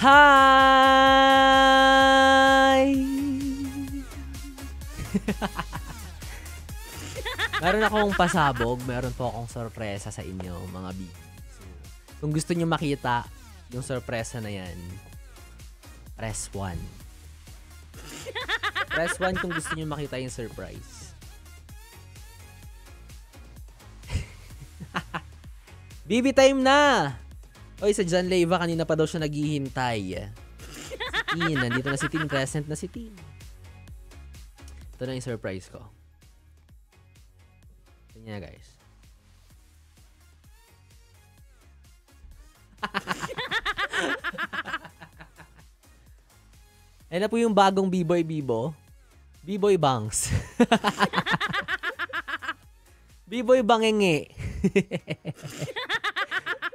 Hi! Meron akong pasabog, meron po akong sorpresa sa inyo, mga BB. So, kung gusto nyo makita yung sorpresa na yan, press 1. Press 1 kung gusto nyo makita yung surprise. BB time na! Oy, sa John Leyva, kanina pa daw siya naghihintay. Si Tin, nandito na si Tin, present na si Tin. Ito na yung surprise ko. Ito niya, guys. Ayan na po yung bagong B-Boy Bibo. B-Boy Bangs. B-Boy Bangenge.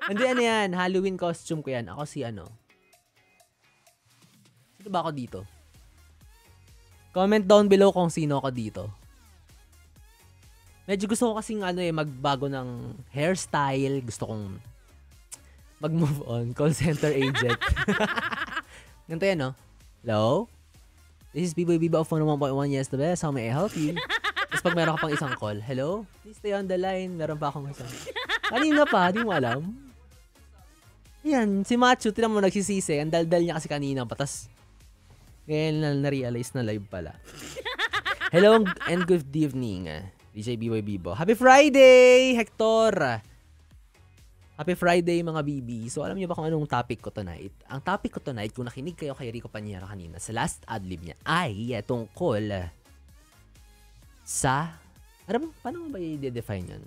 Hindi, ano yan? Halloween costume ko yan. Ako si ano? Sino ba ako dito? Comment down below kung sino ako dito. Medyo gusto ko kasing ano magbago ng hairstyle. Gusto kong mag-move on. Call center agent. Ganito yan, no? Hello? This is B-Boy Biba of 101.1. Yes, the best. How may I help you? Tapos pag meron ka pang isang call, hello? Please stay on the line. Meron pa akong isang. Kanina pa, di mo alam. Yan, si Machu, tinan mo nagsisisi. Ang daldal niya kasi kanina pa. Tapos, ngayon na-realize na live pala. Hello and good evening, DJ B-Boy Bibo. Happy Friday, Hector! Happy Friday, mga BB. So, alam niyo ba kung anong topic ko tonight? Ang topic ko tonight, kung nakinig kayo kay Rico Paniero kanina, sa last adlib niya, ay tungkol sa, paano mo ba i-define yun?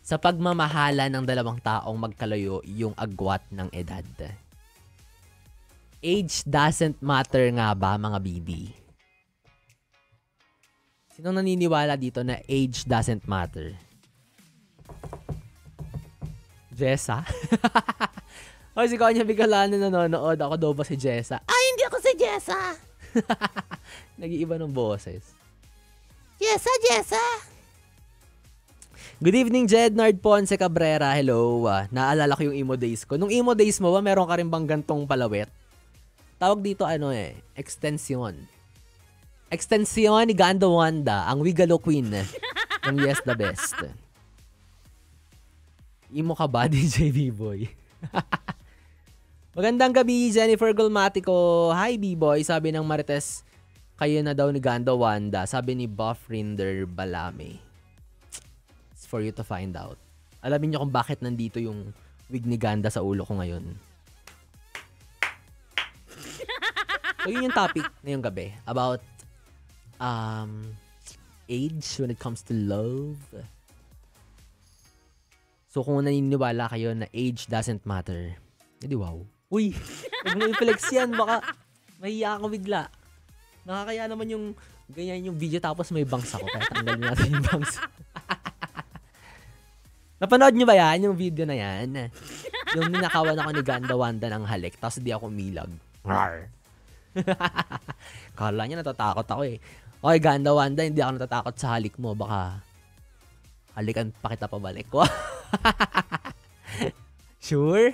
Sa pagmamahala ng dalawang taong magkalayo yung agwat ng edad. Age doesn't matter nga ba, mga BB? Sinong naniniwala dito na age doesn't matter? Jessa? O, si Konya Bicolano nanonood. Ako daw ba si Jessa? Ay, hindi ako si Jessa! Nag-iiba ng boses. Jessa! Good evening, Jednard Ponce Cabrera. Hello. Naalala ko yung emo days ko. Nung emo days mo ba, meron ka rin bang gantong palawet? Tawag dito extension. Extension ni Ganda Wanda, ang Wigalo Queen ng Yes the Best. Emo ka ba, DJ B-Boy? Magandang gabi, Jennifer Gulmatico. Hi, B-Boy. Sabi ng Marites, kayo na daw ni Ganda Wanda. Sabi ni Buff Rinder Balame. It's for you to find out. Alamin niyo kung bakit nandito yung wig ni Ganda sa ulo ko ngayon. So, yun yung topic ngayong gabi. About age when it comes to love. So, kung naniniwala kayo na age doesn't matter, edi wow. Uy, huwag mo i-flex yan. Baka mahiya ako bigla. Nakakaya naman yung ganyan yung video tapos may bangs ako. Kaya tanggalin natin yung bangs. Napanood nyo ba yan? Yung video na yan? Yung ninakawan ako ni Ganda Wanda ng halik tapos di ako umilag. Rawr. Kala niya natatakot ako eh. Okay, Ganda Wanda, hindi ako natatakot sa halik mo. Baka halikan pa kita pabalik ko. Sure?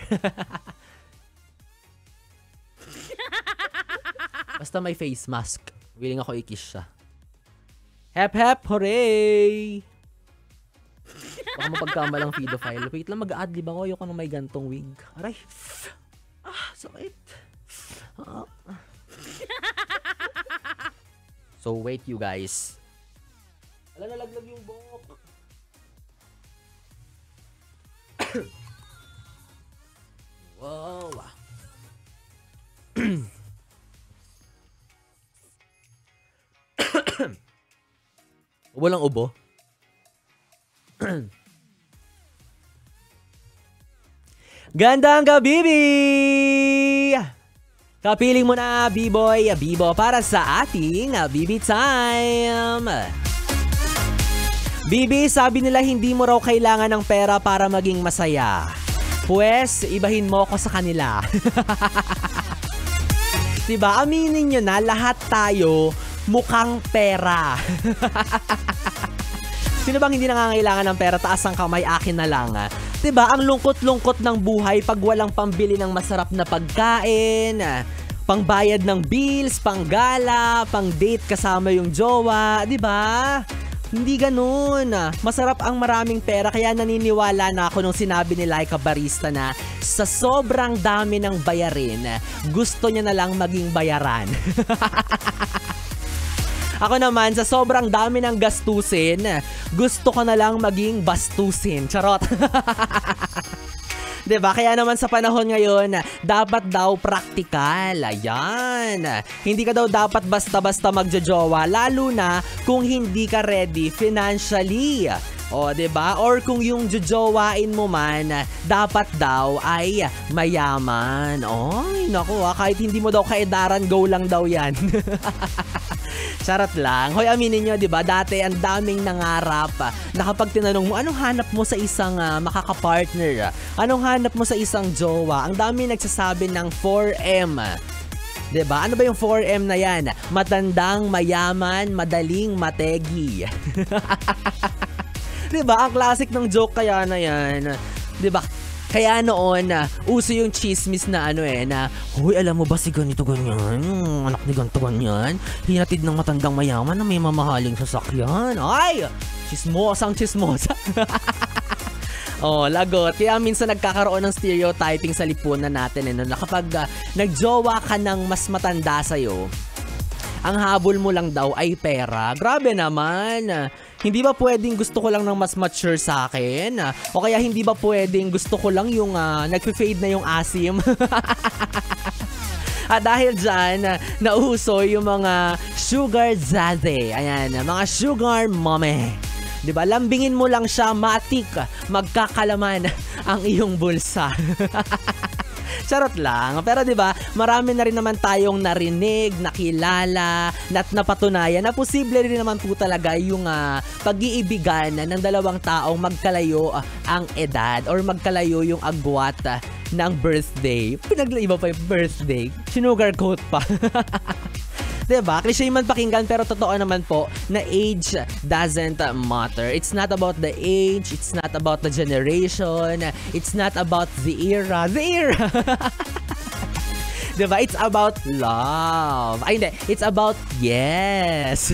Basta may face mask. Willing ako i-kiss siya. Hep hep, hooray! Baka mapagkamalang pedophile. Wait lang, mag-a-adlib ako. Ayoko na may gantong wig. Aray. Sakit. So, wait you guys. Ala, nalaglag yung buhok. Wow. Walang ubo. Gandang gabi, kapiling mo na, B-Boy, Bibo, para sa ating BB Time. BB, sabi nila hindi mo raw kailangan ng pera para maging masaya. Pues, ibahin mo ako sa kanila. Diba? Aminin nyo na, lahat tayo mukhang pera. Sino bang hindi nangangailangan ng pera? Taas ang kamay, akin na lang. 'Diba? Ang lungkot-lungkot ng buhay pag walang pambili ng masarap na pagkain, pangbayad ng bills, panggala, pang-date kasama yung jowa, 'di ba? Hindi ganun. Masarap ang maraming pera kaya naniniwala na ako nung sinabi ni Laika Barista na sa sobrang dami ng bayarin, gusto niya na lang maging bayaran. Ako naman, sa sobrang dami ng gastusin, gusto ko na lang maging bastusin. Charot. Diba? Kaya naman sa panahon ngayon, dapat daw praktikal. Ayan. Hindi ka daw dapat basta-basta magjojowa, lalo na kung hindi ka ready financially. O, diba? Or kung yung jojowain mo man, dapat daw ay mayaman. Oy, naku kahit hindi mo daw kaedaran, go lang daw yan. Charot lang. Hoy, aminin nyo, diba? Dati, ang daming nangarap na kapag tinanong mo, anong hanap mo sa isang makakapartner? Anong hanap mo sa isang jowa? Ang dami nagsasabi ng 4M. Diba? Ano ba yung 4M na yan? Matandang, mayaman, madaling, mategi. Diba? Ang classic ng joke kaya na yan. Diba? Kaya noon, uso yung chismis na na, huy, alam mo ba si ganito ganyan? Anak ni ganito ganyan? Hinatid ng matandang mayaman na may mamahaling sasakyan. Ay! Chismosang chismosa. Oh, lagot. Kaya minsan nagkakaroon ng stereotyping sa lipunan natin na kapag nagjowa ka ng mas matanda sa'yo, ang habol mo lang daw ay pera. Grabe naman. Hindi ba pwedeng gusto ko lang ng mas mature sa akin? O kaya hindi ba pwedeng gusto ko lang yung nagfe-fade na yung asim? At dahil dyan, nauso yung mga sugar daddy. Ayan, mga sugar mommy. Diba? Lambingin mo lang siya, matik, magkakalaman ang iyong bulsa. Charot lang. Pero 'di ba, marami na rin naman tayong narinig, nakilala, at napatunayan na posible rin naman po talaga yung pag-iibigan ng dalawang taong magkalayo ang edad or magkalayo yung agwat ng birthday. Pinaglaiba pa yung birthday. Sinugarcoat pa. Diba? Cliché man pakinggan pero totoo naman po na age doesn't matter. It's not about the age, it's not about the generation, it's not about the era. The era! Diba? It's about love. Ay, hindi. It's about yes.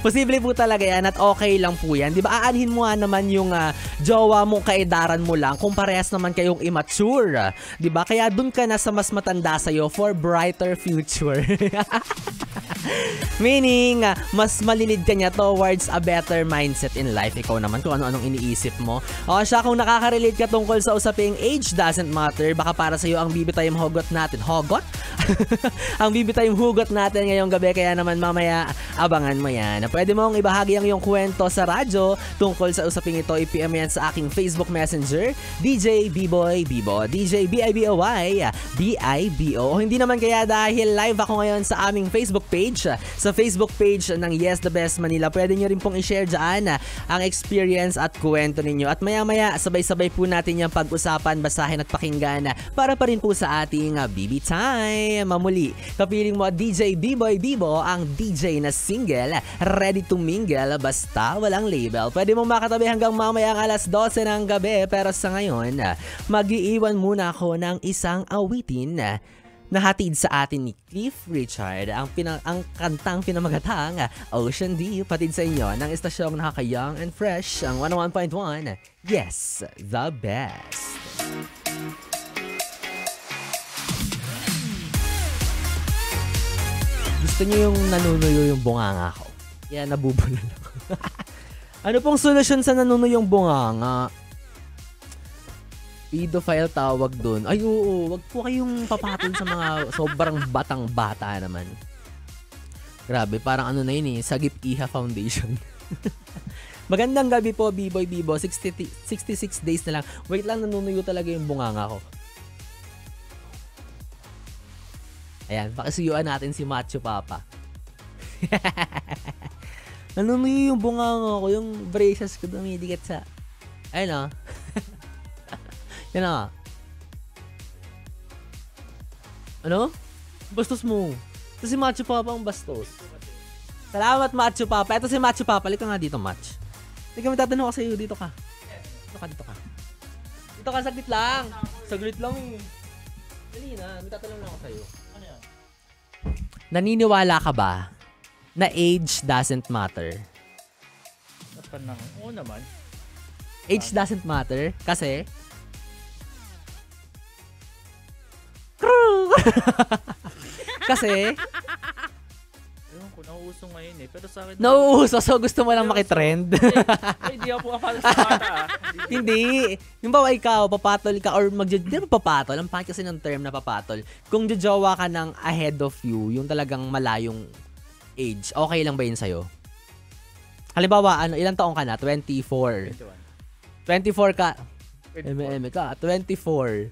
Posible po talaga yan at okay lang po yan. Diba? Aanhin mo naman yung jowa mo, kaedaran mo lang kung parehas naman kayong immature. Diba? Kaya dun ka na sa mas matanda sa'yo for brighter future. Meaning, mas malinid ka niya towards a better mindset in life. Ikaw naman kung ano-anong iniisip mo. O siya, kung nakaka-relate ka tungkol sa usaping age doesn't matter, baka para sa'yo ang bibitayong hugot natin. Hugot? Ang bibitayong hugot natin ngayong gabi, kaya naman mamaya abangan mo yan. Pwede mong ibahagi ang iyong kwento sa radyo tungkol sa usaping ito. I-PM yan sa aking Facebook Messenger, DJ B-Boy Bibo, DJ B-I-B-O-Y B-I-B-O. O hindi naman kaya dahil live ako ngayon sa aming Facebook page, sa Facebook page ng Yes The Best Manila. Pwede nyo rin pong i-share dyan ang experience at kwento ninyo. At maya-maya, sabay-sabay po natin yung pag-usapan, basahin at pakinggan para pa rin po sa ating BB Time. Mamuli, kapiling mo DJ B-Boy Bibo, ang DJ na single, ready to mingle, basta walang label. Pwede mong makatabi hanggang mamaya ang alas 12 ng gabi. Pero sa ngayon, mag-iiwan muna ako ng isang awitin nahatid sa atin ni Cliff Richard, ang kantang pinamagatang Ocean Deep, patid sa inyo ng estasyong nakaka-young and fresh, ang 101.1 Yes, The Best. Gusto niyo yung nanunuyo yung bunganga ko? Kaya nabubulol ako. Ano pong solusyon sa nanunuyo yung bunganga? Pedophile tawag doon. Ay oo, wag po kayong papatol sa mga sobrang batang-bata naman. Grabe, parang ano na yun Sagip Iha Foundation. Magandang gabi po, B-Boy Bibo. 66 days na lang. Wait lang, nanunuyo talaga yung bunganga ko. Ayan, pakisuyuan natin si Macho Papa. Nanunuyo yung bunganga ko, yung braces ko dumidikit sa... Ayun Yan na. Ano? Bastos mo. Ito si Macho Papa ang bastos. Salamat, Macho Papa. Ito si Macho Papa. Halika nga dito, Match. Halika, may tatanong ko sa iyo. Dito ka. Dito ka. Dito ka, saglit lang. Saglit lang eh. Dali na, may tatanong lang ako sa'yo. Ano yan? Naniniwala ka ba na age doesn't matter? Sa panahon. Oo naman. Age doesn't matter kasi kasi Ewan ko, nauuso ngayon eh. Pero sa akin... nauuso, so gusto mo lang makitrend. Hindi ako pumapasok sa bata ah. Hindi. Yung bawa ikaw, papatol ka or di ba papatol? Ang pangit kasi ng term na papatol. Kung jojowa ka ng ahead of you, yung talagang malayong age, okay lang ba yun sa'yo? Halimbawa, ilang taong ka na? 24. 24 ka. 21. ka. 24.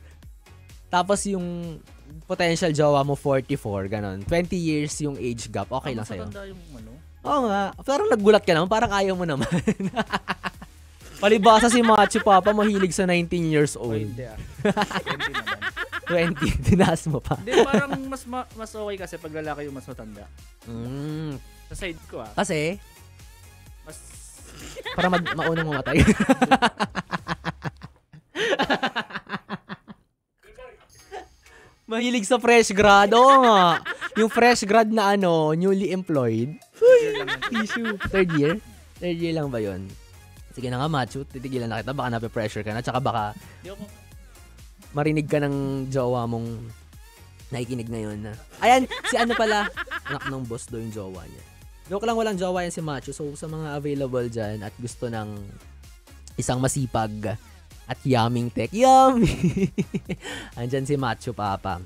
Tapos yung potential jowa mo 44, ganon. 20 years yung age gap, okay lang sa'yo. Matanda yung ano? Oo nga. Parang nagulat ka naman, parang ayaw mo naman. Palibasa si Machu Papa, mahilig sa 19 years Oh, old. hindi ah. 20 naman. 20, tinaas mo pa. Hindi, parang mas okay kasi pag lalaki yung mas matanda. Mm. Sa side ko ah. Kasi, Mas... para maunang mamatay. Mahilig sa fresh grad. Oo nga. Yung fresh grad na newly employed. Tissue. Third year? Third year lang ba yun? Sige na nga, Machu. Titigilan na kita. Baka nape-pressure ka na. Tsaka baka Hindi ako... marinig ka ng jowa mong nakikinig ngayon. Ayan, si ano pala. Anak ng boss do yung jowa niya. Joke lang, walang jowa yan si Machu. So, sa mga available dyan at gusto ng isang masipag at yumming tech. Yummy! Andyan si Machu Papa.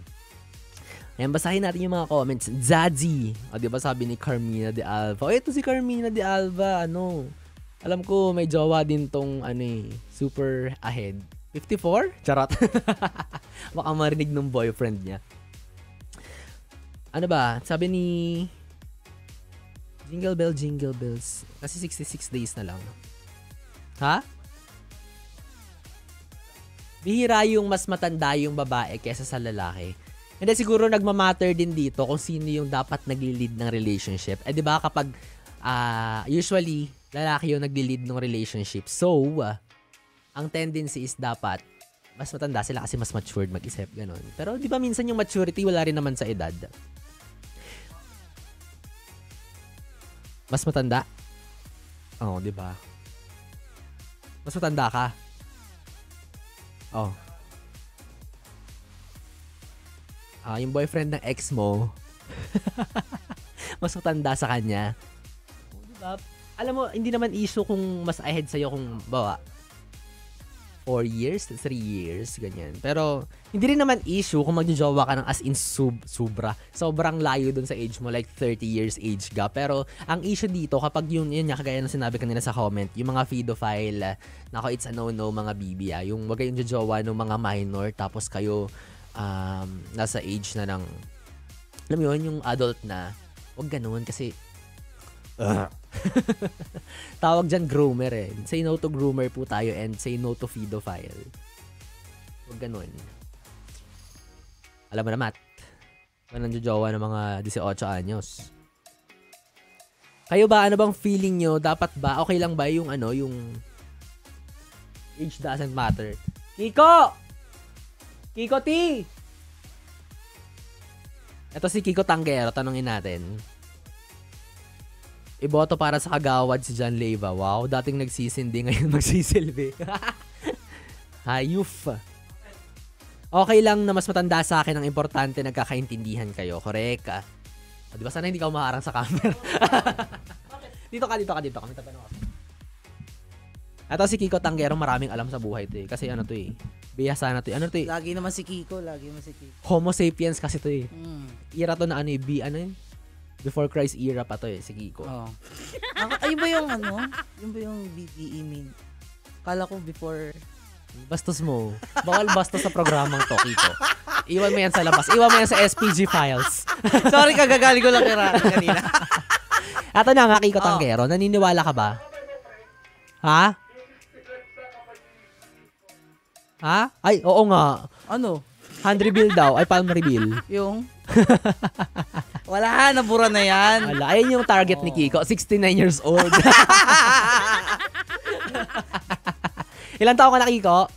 Ayan, basahin natin yung mga comments. Zadzi. O, diba sabi ni Carmina de Alva. O, ito si Carmina de Alva. Alam ko, may jowa din tong, super ahead. 54? Charot. Baka marinig ng boyfriend niya. Ano ba? Sabi ni Jingle Bells. Kasi 66 days na lang. Ha? Bihira yung mas matanda yung babae kesa sa lalaki. Hindi, siguro nagmamatter din dito kung sino yung dapat nagli-lead ng relationship. Eh, di ba kapag usually, lalaki yung nagli-lead ng relationship. So, ang tendency is dapat mas matanda sila kasi mas matured mag-isip, ganun. Pero di ba minsan yung maturity wala rin naman sa edad. Mas matanda? Oo, di ba? Mas matanda ka? Oh. Yung boyfriend ng ex mo, mas matanda sa kanya. Oh, di ba? Alam mo, hindi naman issue kung mas ahead sa'yo kung bawa 4 years, 3 years, ganyan. Pero, hindi rin naman issue kung magjojowa ka ng as in sobrang layo dun sa age mo, like 30 years age gap. Pero, ang issue dito, kapag yun nga, kagaya ng sinabi kanina sa comment, yung mga pedophile, nako, it's a no-no, mga bibi, yung wag kayong jojowa ng mga minor, tapos kayo, nasa age na ng, alam mo yun, yung adult na, wag ganun, kasi, tawag dyan groomer eh. Say no to groomer po tayo and say no to pedophile. Huwag ganun. Alam mo na, Matt. Nandiyojowa ng mga 18 anyos. Kayo ba, ano bang feeling nyo? Dapat ba? Okay lang ba yung yung age doesn't matter? Kiko! Kiko T! Ito si Kiko Tanggero. Tanungin natin. Iboto para sa kagawad si John Leyva. Wow, dating nagsisindi, ngayon magsisilbi. Hayuf. Okay lang na mas matanda sa akin, ang importante nagkakaintindihan kayo. Correct. Di ba sana hindi ka umaharang sa camera? Dito ka. May tatanong ako. Ito si Kiko Tanggero, maraming alam sa buhay to eh. Kasi to eh. Bihasa na to eh. Ano to eh? Lagi naman si Kiko. Homo sapiens kasi to eh. Mm. Ira to na yun? Before Christ era pa to eh, si Kiko. Oh. Ayun ba yung Yun ba yung BBE mean? Kala ko before. Bastos mo. Bawal bastos sa programang to, Kiko. Iwan mo yan sa labas. Iwan mo yan sa SPG files. Sorry, kagagali ko lang kanina. Ato na nga, Kiko Tanggero. Naniniwala ka ba? Ha? Ha? Ay, oo nga. Ano? Hand reveal daw. Ay, palm reveal. Yung? Wala, nabura na yan. Wala. Ayun yung target ni Kiko. 69 years old. Ilan taon ka na, Kiko?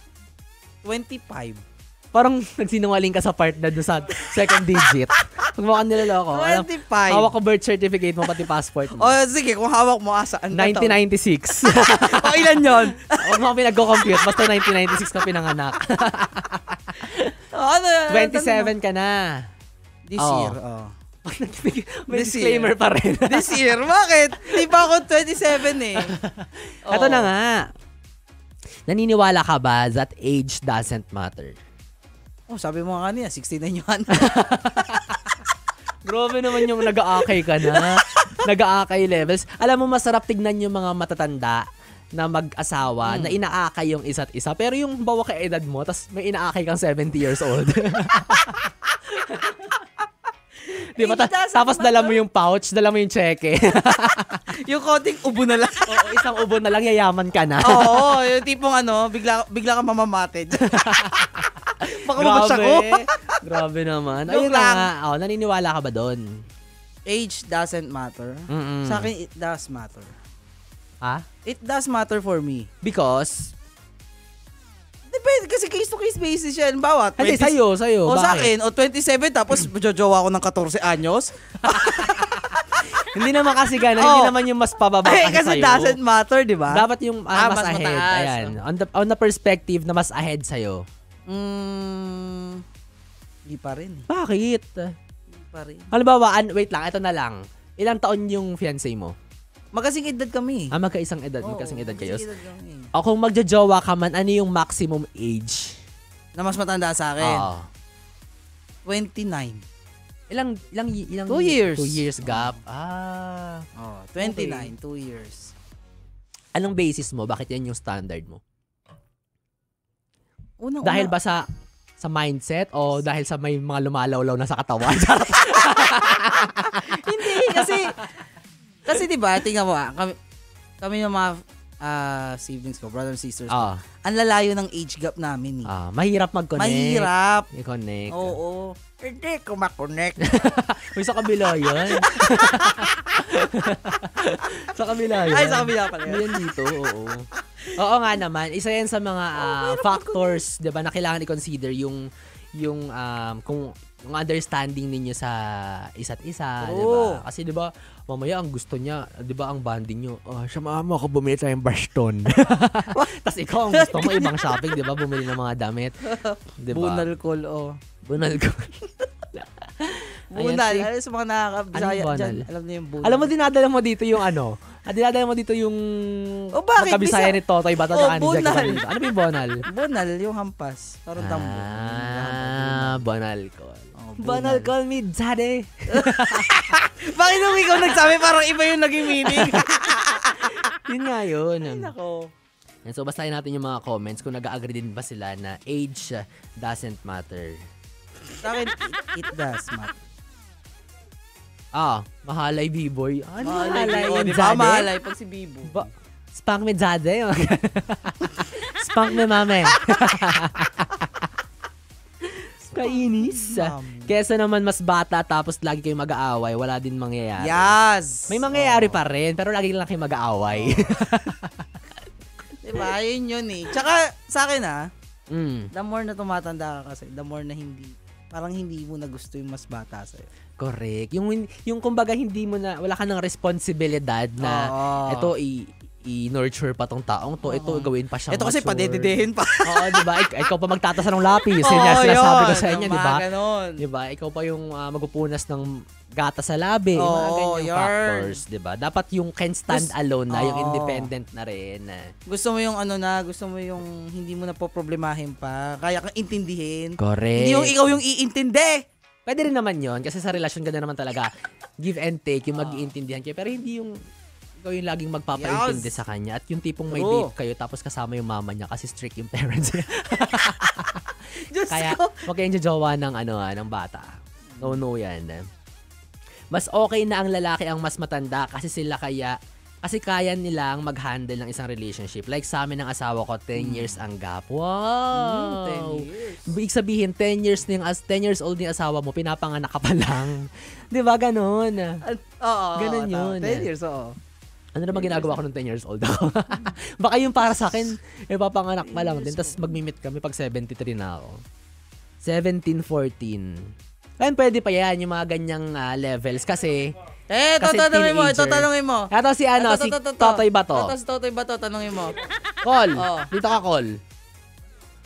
25. Parang nagsinungaling ka sa part na doon sa second digit. Huwag mo ka niloloko. 25. Hawak ko birth certificate mo, pati passport mo. Sige, kung hawak mo, asaan ba 1996. O, ilan yun? Huwag mo ka pinag-compute. Basta 1996 ka pinanganak. Ano, 27 ka na. This Oo. year, May This disclaimer year. pa rin. This year? Bakit? Di ba ako 27 eh? Ito na nga. Naniniwala ka ba that age doesn't matter? Sabi mo nga kanina, 69 yun. Grabe naman yung nag-aakay ka na. Nag-aakay levels. Alam mo, masarap tignan yung mga matatanda na mag-asawa na inaakay yung isa't isa. Pero yung bawa ka edad mo, tas may inaakay kang 70 years old. Di ba? Tapos dala mo yung pouch, dala mo yung cheque. Yung konting ubo na lang. Oo, isang ubo na lang, yayaman ka na. Oo, yung tipong bigla ka mamamatid. Baka mabas ako. Grabe naman. Joke Ayun na lang. nga. Naniniwala ka ba doon? Age doesn't matter. Mm-mm. Sa akin, it does matter. Ha? It does matter for me. Because? Depende, kasi case-to-case basis yan. Bawat. Hindi, sa'yo. O sa Bakit? akin, o 27, tapos jojowa ako ng 14 anyos. Hindi naman kasi gano'n. Hindi naman yung mas pababa Kasi sa'yo. doesn't matter, di ba? Dapat yung mas mas ahead. mataas. Ayan. On the perspective na mas ahead sa'yo. Di pa rin. Bakit? Di pa rin. Halimbawa, wait lang, ito na lang. Ilang taon yung fiancé mo? Magkasing edad kami. Magkaisang edad. Magkasing edad kayo. Magkasing edad kami. O kung magjojowa ka man, ano yung maximum age? Na mas matanda sa akin. Oo. 29. Ilang 2 years. 2 years gap. 29. 2 years. Anong basis mo? Bakit yan yung standard mo? Unang-una. Dahil ba sa mindset o dahil sa may mga lumalawlaw na sa katawan? Hindi, kasi 'di ba, tingnan mo kami ng mga siblings ko, brothers and sisters ko. Ang lalayo ng age gap namin eh. Mahirap mag-connect. Mahirap. I-connect. Oo. Hindi ko ma-connect. Uy, sa kabila yun. Sa kabila yun. Ay, sa kabila pala Hindi yan dito, oo. Oo nga naman. Isa yan sa mga factors, 'di ba, na kailangan i-consider yung kung yung understanding ninyo sa isa't isa, 'di ba? Kasi 'di ba, mamaya ang gusto niya, 'di ba, ang bonding niyo, sama mo ako bumili tayong Bashton. Tapos ikaw ang gusto mo ibang shopping, 'di ba, bumili ng mga damit, 'di ba? Bunal call, Bunal call. Bunal. Alam sa mga nakakabisaya Anong dyan. bunal? Alam niyo yung bunal. Alam mo, dinadala mo dito yung dinadala mo dito yung bakit? magkabisaya ni Totoy Bata na bunal. Ano ba yung bonal? Bunal, yung hampas. Parang tambo. Bonal call. Bunal. Bonal call me, daddy. Bakit nung ikaw nagsabi, parang iba yung naging meaning? Yun nga yun. Nako. And so, basahin natin yung mga comments kung nag-agree din ba sila na age doesn't matter. Sa akin, it does matter. Mahalay B-boy. Mahalay. yung Di ba daddy? mahalay pag si Bibo? Spank me, daddy. Spank me, mame. Kainis. Kesa naman mas bata tapos lagi kayong mag-aaway, wala din mangyayari. Yes! May mangyayari pa rin, pero lagi lang kayo mag-aaway. Diba? Yun yun eh. Tsaka sa akin the more na tumatanda ka kasi, the more na parang hindi mo na gusto yung mas bata sa'yo. Correct. Yung kumbaga hindi mo na, wala ka ng responsibilidad na ito i-nurture pa tong taong to, ito gawin pa siyang ito kasi mature. padededehin pa. Oo, di ba? Ikaw pa magtatasa ng lapis. Yan yung sinasabi ko sa inyo, di ba? Ganon. Di ba? Ikaw pa yung magupunas ng gata sa labi. Oo, mga ganyang yarn. factors, di ba? Dapat yung can stand alone na, yung independent na rin. Gusto mo yung gusto mo yung hindi mo na poproblemahin pa. Kaya kang intindihin. Correct. Hindi yung ikaw yung iintindi. Pwede rin naman yon kasi sa relasyon ka na naman talaga give and take, yung mag-iintindihan kayo. Pero hindi yung ikaw yung laging magpapaintindi sa kanya at yung tipong may date kayo tapos kasama yung mama niya kasi strict yung parents niya. Kaya huwag kayong jowa ng ng bata. No yan. Mas okay na ang lalaki ang mas matanda kasi kaya nilang mag-handle ng isang relationship. Like sa amin ng asawa ko, 10 years ang gap. Wow! 10 years. Ibig sabihin, 10 years old yung asawa mo, pinapanganak ka pa lang. Di ba? Ganon. Oo. Ganon yun. 10 years, oo. Ano naman ginagawa ko nung 10 years old ako? Baka yung para sa akin, papanganak pa lang din. Tapos magmi-meet kami pag 73 na ako. 17, 14. Kaya pwede pa yan, yung mga ganyang levels. Kasi tanungin mo. Ito si si Totoy Bato. Ito si Totoy Bato, tanungin mo. Call. Dito ka, call.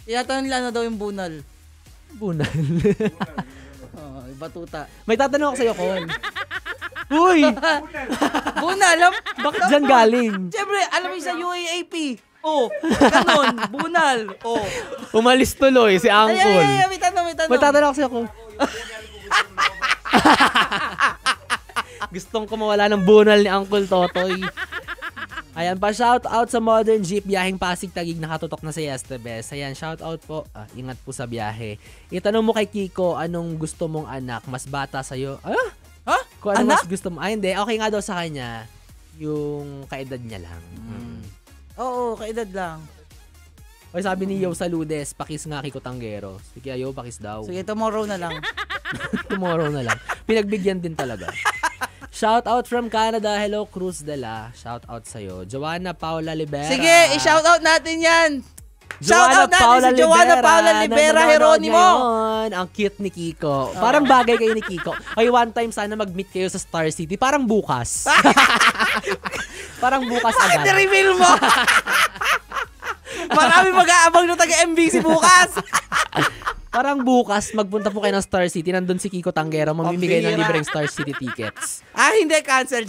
Tinatanong nila daw yung bunal. Bunal. Batuta. May tatanong ako sa'yo, call. Uy! Bunal! Bakit dyan galing? Siyempre, alam mo sa UAAP. Ganon. Bunal. Umalis tuloy si Uncle. May tanong. May tatanong ako sa'yo, call. Gustong ko mawala ng bunal ni Uncle Totoy. Ayan pa, shout out sa Modern Jeep, biyaheng Pasig Taguig, nakatutok na sa Yestebes. Ayan, shout out po. Ingat po sa biyahe. Itanong mo kay Kiko, anong gusto mong anak? Mas bata sa'yo? Kung ano anak? mas gusto mo? Hindi. Okay nga daw sa kanya. Yung kaedad niya lang. Oo, kaedad lang. Okay, sabi ni Yo Saludes, pakis nga Kiko Tanggero. Sige, Yo, pakis daw. Sige, tomorrow na lang. Tomorrow na lang. Pinagbigyan din talaga. Shout out from Canada. Hello, Cruz Dela. Shout out sa'yo. Joanna Paula Libera. Sige, i-shout out natin yan. Joanna Paula si Joanna Paula Libera Jeronimo. Ang cute ni Kiko. Parang bagay kayo ni Kiko. Okay, one time sana mag-meet kayo sa Star City. Parang bukas. Parang bukas agad. Bakit reveal mo? Marami mag-aabang na taga-MBC bukas. Parang bukas, magpunta po kayo ng Star City. Nandun si Kiko Tanggero. Mamimigay ng libreng Star City tickets. Hindi. Cancel.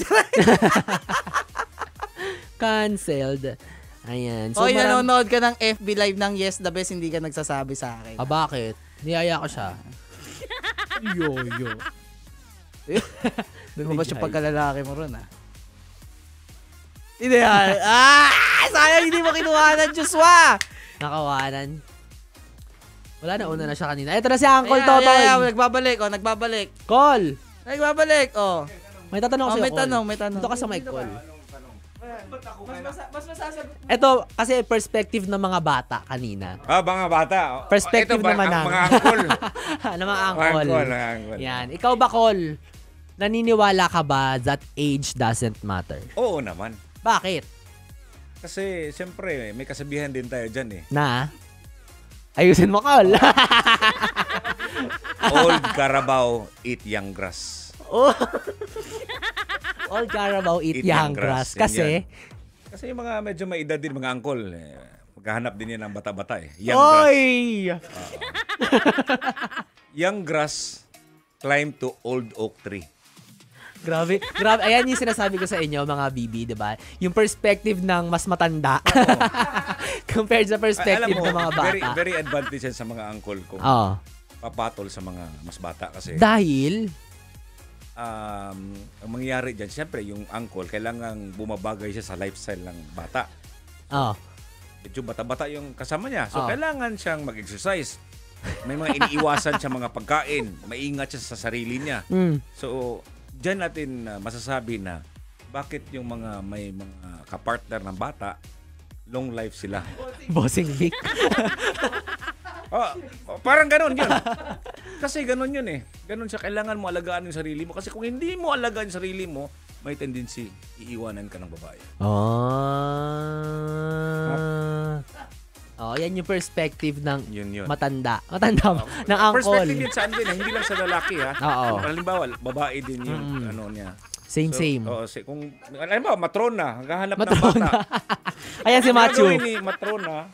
Canceled. Ayan. So, nanonood ka ng FB Live ng Yes the Best, hindi ka nagsasabi sa akin. Bakit? Niyaya ko siya. Yo. Lumabas yung pagkalalaki mo ron, Hindi sayang hindi mo kinuha ng Joshua. Nakawanan. Wala na, una na siya kanina. Ito na si Uncle Totoy. Nagbabalik. Call. Nagbabalik. May tatanong ako sa'yo, Call. May tanong. Ito ka sa mic, Call. Mas masasagot. Ito, kasi perspective ng mga bata kanina. Mga bata. Perspective ito ba, naman mga angkol. ng mga Uncle. Angkol. Yan. Ikaw ba, Call? Naniniwala ka ba that age doesn't matter? Oo naman. Bakit? Kasi, siyempre, may kasabihan din tayo dyan Na? Ayusin mo, Call. Old Carabao, eat young grass. Old Carabao, eat young grass. Kasi? Kasi yung mga medyo may edad din, mga angkol, maghahanap din yan ng bata-bata Young grass. Young grass climb to old oak tree. Grabe. Ayan yung sinasabi ko sa inyo, mga BB, diba? Yung perspective ng mas matanda. Compared sa perspective ng mga bata. Very advantage sa mga angkol kung papatol sa mga mas bata. Kasi dahil? Ang mangyayari dyan, siyempre, yung angkol, kailangan bumabagay siya sa lifestyle ng bata. Medyo bata-bata yung kasama niya. So, kailangan siyang mag-exercise. May mga iniiwasan siya mga pagkain. Maingat siya sa sarili niya. So, dyan natin masasabi na bakit yung mga may mga kapartner ng bata, long life sila. Bossing Vic. Parang ganun yun. Kasi ganun yun Ganun siya. Kailangan mo alagaan yung sarili mo. Kasi kung hindi mo alagaan yung sarili mo, may tendency iiwanan ka ng babae. Yan yung perspective ng yun. matanda. Ng angkol. Perspective yun saan din hindi lang sa lalaki Halimbawa, babae din yung ano niya. Same. Kung alam mo, matrona, naghahanap ng bata. Ayan si Machu. Gagawin ni matrona,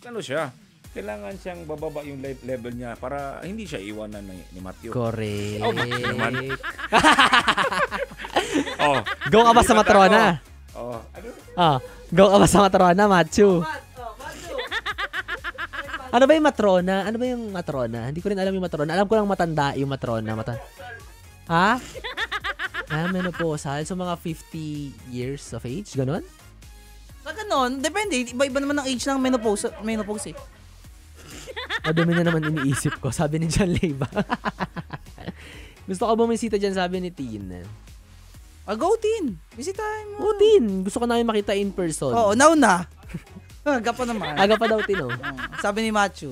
ano siya? Kailangan siyang bababa yung level niya para hindi siya iwanan ni Matthew. Correct. Go ka ba sa matrona? Go ka ba sa matrona, Machu? Ano ba yung matrona? Hindi ko rin alam yung matrona. Alam ko lang matanda yung matrona. Menopausal. So, mga 50 years of age? Ganon? Ganon. Depende. Iba-iba naman ang age ng menopause. Madumi na naman iniisip ko. Sabi ni John Leyva. Gusto ko bumisita dyan, sabi ni Tin. Go, Tin. Bisitahin mo. Tin. Gusto ko namin makita in person. Now na. Aga pa naman. Aga pa daw, Tin, Sabi ni Machu.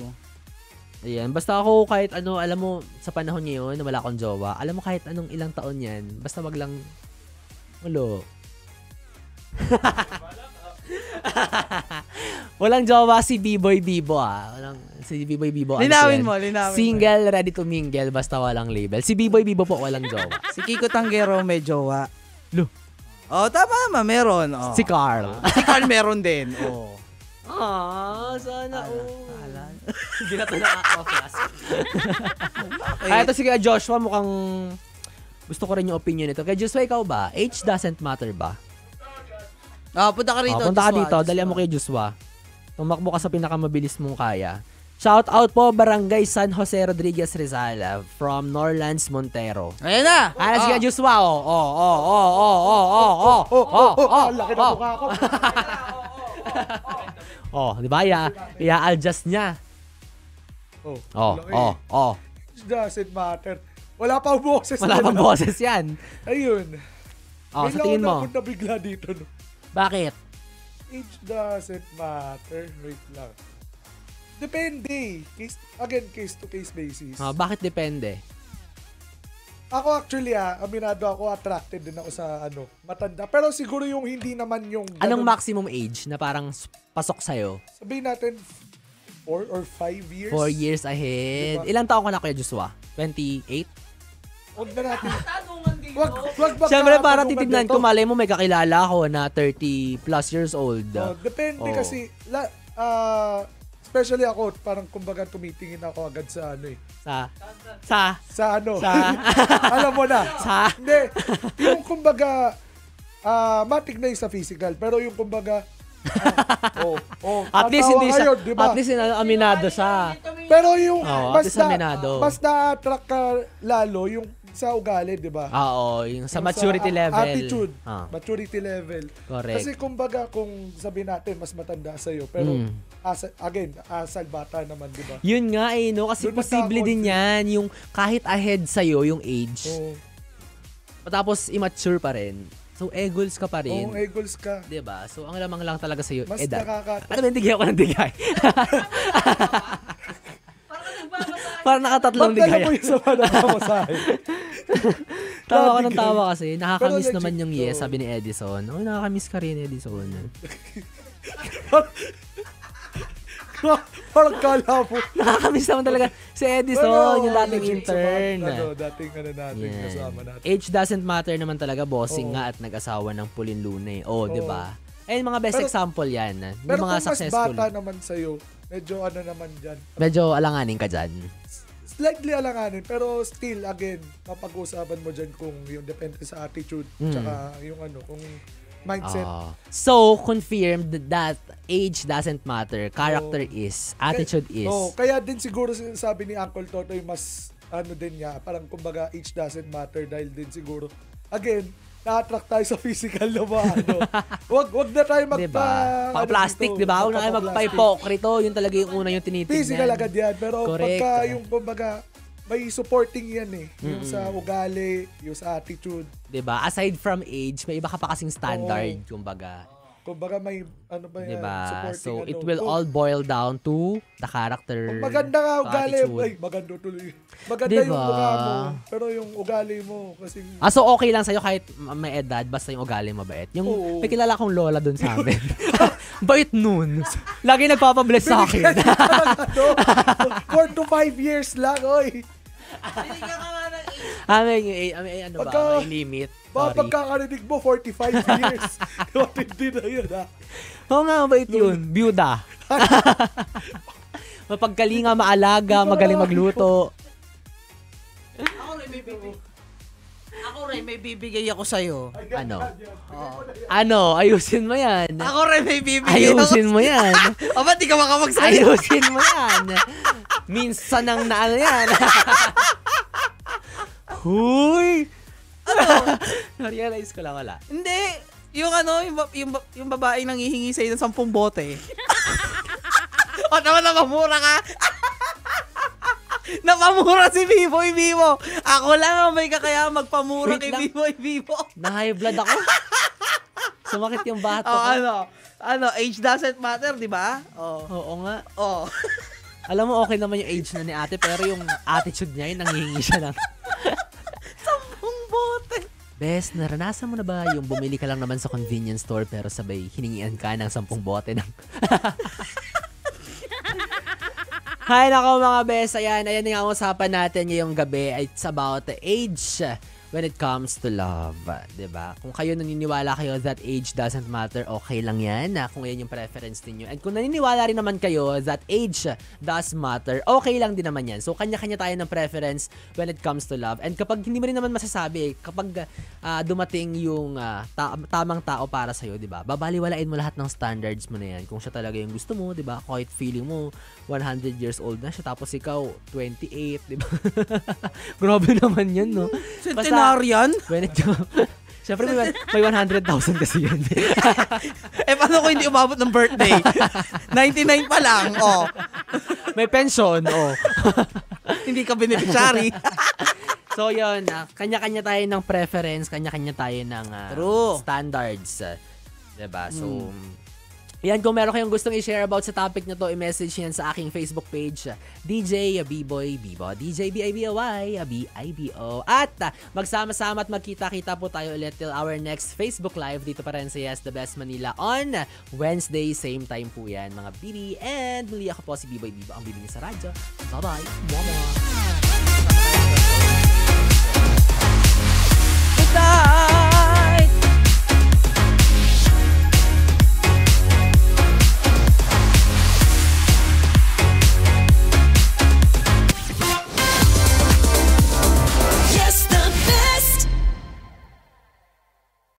Ayan. Basta ako kahit ano, alam mo, sa panahon ngayon na wala akong jowa, alam mo kahit anong ilang taon yan, basta wag lang, Walang jowa si B-Boy Bibo si B-Boy Bibo. Linawin mo. Single, ready to mingle, basta walang label. Si B-Boy Bibo po walang jowa. Si Kiko Tanggero may jowa. Lo. Oh, tama naman, meron. Oh. Si Carl. Si Carl meron din. Oh. Sana Hindi na ito nakaka-class. Ito si kaya Joshua, mukhang gusto ko rin yung opinion nito. Kaya Joshua, ikaw ba? Age doesn't matter ba? Punta ka rito. Punta ka dito. Dalihan mo kay Joshua. Tumakbo ka sa pinakamabilis mong kaya. Shout out po, Barangay San Jose Rodriguez Rizal from Norlands, Montero. Ayan na. Sige, Joshua. Laki na mukha ko. Di ba? I-adjust niya. It doesn't matter. Wala pang boses. Wala pang boses yan. Ayun. Sa tingin mo. May nabigla dito. No? Bakit? It doesn't matter. Wait lang. Depende. Case to case basis. Bakit depende? Ako actually, aminado ako, attracted din ako sa matanda. Pero siguro yung hindi naman yung... Anong maximum age na parang pasok sa'yo? Sabihin natin 4 or 5 years. 4 years ahead. Diba? Ilang taon ka na, Kuya Joshua? 28? Huwag na natin. Wag Siyempre, para titignan ko, malay mo may kakilala ako na 30 plus years old. Depende kasi, especially ako, parang kumbaga tumitingin ako agad sa alam mo na. Hindi, yung kumbaga, matik na yung sa physical, pero yung kumbaga, at least hindi siya, diba? at least aminado siya. Pero yung mas na-attract ka lalo yung sa ugali, di ba? Yung sa maturity level. Attitude. Maturity level. Correct. Kasi kumbaga kung sabihin natin mas matanda sa'yo, pero asal bata naman, di ba? Yun nga no? Kasi doon posible din yan, yung kahit ahead sa'yo, yung age. Tapos immature pa rin. So, egos ka pa rin. Egos ka. Diba? So, ang lamang lang talaga sa'yo, mas edad. nakakatawa. Ano ba, digay ako ng digay? Parang nakatatlong digay. Magdala mo yung sama na pamasahe. Tawa ko ng tawa kasi. Nakakamiss naman yung yes, sabi ni Edison. Nakakamiss ka rin, Edison. Parang kala po. Nakakamiss naman talaga si Edison, yung dating intern. Dating natin, kasama natin. Age doesn't matter naman talaga, bossing nga at nag-asawa ng Pauline Luna. Di ba? Mga best example yan. Pero mga kung mas bata naman sa'yo, medyo naman dyan. Medyo alanganin ka dyan. Slightly alanganin, pero still, again, mapag-uusapan mo dyan kung yung depende sa attitude, tsaka yung kung mindset. So, confirmed that age doesn't matter. Character is. Attitude is. Kaya din siguro sabi ni Uncle Totoy mas din niya, parang kumbaga age doesn't matter dahil din siguro, again, na-attract tayo sa physical na ba, Wag na tayo plastic, diba? Huwag na tayo magpa-hipokrito. Yun talaga yung una yung tinitignan. Physical agad yan. Pero correct. Pagka yung kumbaga, may supporting yan Yung sa ugali, yung sa attitude. Diba? Aside from age, may iba ka pa kasing standard, kumbaga. Kumbaga may yan, diba? supporting. So, it will all boil down to the character. Kung maganda nga ugali, maganda tuloy. Maganda yung mukha mo, pero yung ugali mo, kasi... So okay lang sa'yo kahit may edad, basta yung ugali mabait. Yung may kilala kong lola dun sa amin. Bait nun. Lagi nagpapabless sa akin. 4 to 5 years lang, oy. May limit. Pagkakarinig mo, 45 years. Hindi na yun, Oo nga, mabait yun. Byuda. Mapagkalinga, maalaga, magaling magluto. Ako rin, may bibigay ako sa'yo. Ano? Ayusin mo yan. Ako rin, may bibigay ako. Ayusin mo yan. Ba't di ka makapagsalita? Ayusin mo yan. Minsan ang naano yan. Huy! Na-realize ko lang, wala. Hindi. Yung babaeng nanghihingi sa'yo ng 10 bote. O naman, napamura ka. Napamura si Biboy Bibo. Ako lang ang may kakaya magpamura kay Biboy Bibo. Na-high blood ako. Sumakit yung bato ko. Age doesn't matter, di ba? Oo nga. Alam mo, okay naman yung age na ni ate, pero yung attitude niya, yung nanghihingi siya ng 10 bote. Bes, naranasan mo na ba yung bumili ka lang naman sa convenience store pero sabay hiningian ka ng 10 bote ng... Hay nako mga bes, ayan nga ang usapan natin ngayong gabi. It's about the age when it comes to love, 'di ba? Kung kayo naniniwala kayo that age doesn't matter, okay lang 'yan. Kung yan yung preference niyo. And kung naniniwala rin naman kayo that age does matter, okay lang din naman 'yan. So kanya-kanya tayo ng preference when it comes to love. And kapag hindi mo rin naman masasabi, kapag dumating yung tamang tao para sa iyo, 'di ba? Babaliwalain mo lahat ng standards mo na 'yan. Kung siya talaga yung gusto mo, 'di ba? Kahit feeling mo 100 years old na siya tapos ikaw 28, 'di ba? Grabe naman 'yan, no? Centenarian? When it Siyempre may 100,000 kasi yan. Paano ko hindi umabot ng birthday? 99 pa lang, May pension, Hindi ka beneficiary. So, yun. Kanya-kanya tayo ng preference, kanya-kanya tayo ng standards. Diba? So, yan, kung meron kayong gustong i-share about sa topic na to, i-message yan sa aking Facebook page, DJ B-Boy Bibo. DJ B-I-B-O-Y, B-I-B-O. At magsama-sama at magkita-kita po tayo ulit till our next Facebook Live dito pa rin sa Yes The Best Manila on Wednesday, same time po yan, mga bibi. And muli ako po si B-Boy Bibo, ang bibi sa radyo. Bye-bye! Mama!